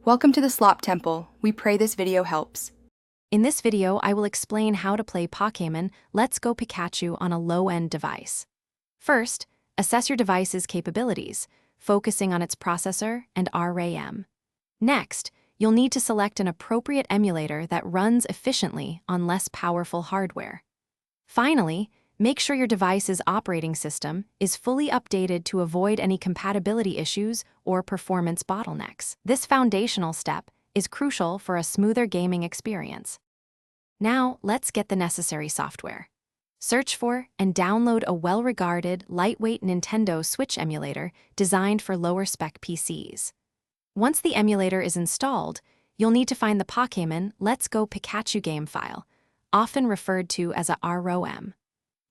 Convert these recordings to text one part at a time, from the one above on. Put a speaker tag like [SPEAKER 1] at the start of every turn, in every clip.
[SPEAKER 1] Welcome to the Slop Temple. We pray this video helps.
[SPEAKER 2] In this video, I will explain how to play Pokémon Let's Go Pikachu on a low-end device. First, assess your device's capabilities, focusing on its processor and RAM. Next, you'll need to select an appropriate emulator that runs efficiently on less powerful hardware. Finally, make sure your device's operating system is fully updated to avoid any compatibility issues or performance bottlenecks. This foundational step is crucial for a smoother gaming experience. Now, let's get the necessary software. Search for and download a well-regarded, lightweight Nintendo Switch emulator designed for lower-spec PCs. Once the emulator is installed, you'll need to find the Pokémon Let's Go Pikachu game file, often referred to as a ROM.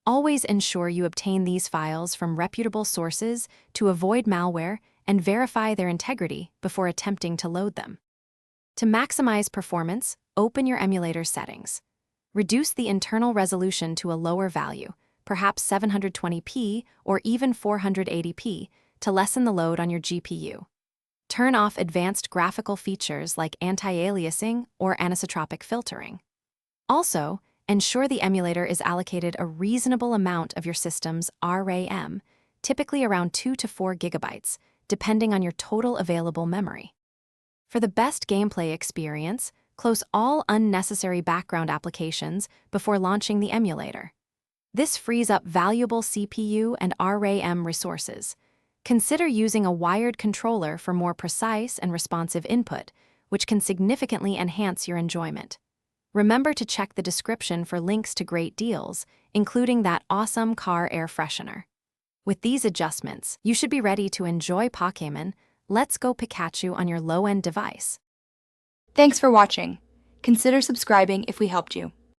[SPEAKER 2] Always ensure you obtain these files from reputable sources to avoid malware and verify their integrity before attempting to load them. To maximize performance, open your emulator settings. Reduce the internal resolution to a lower value, perhaps 720p or even 480p, to lessen the load on your GPU. Turn off advanced graphical features like anti-aliasing or anisotropic filtering. Also, ensure the emulator is allocated a reasonable amount of your system's RAM, typically around 2 to 4 gigabytes, depending on your total available memory. For the best gameplay experience, close all unnecessary background applications before launching the emulator. This frees up valuable CPU and RAM resources. Consider using a wired controller for more precise and responsive input, which can significantly enhance your enjoyment. Remember to check the description for links to great deals, including that awesome car air freshener. With these adjustments, you should be ready to enjoy Pokémon Let's Go Pikachu on your low-end device.
[SPEAKER 1] Thanks for watching. Consider subscribing if we helped you.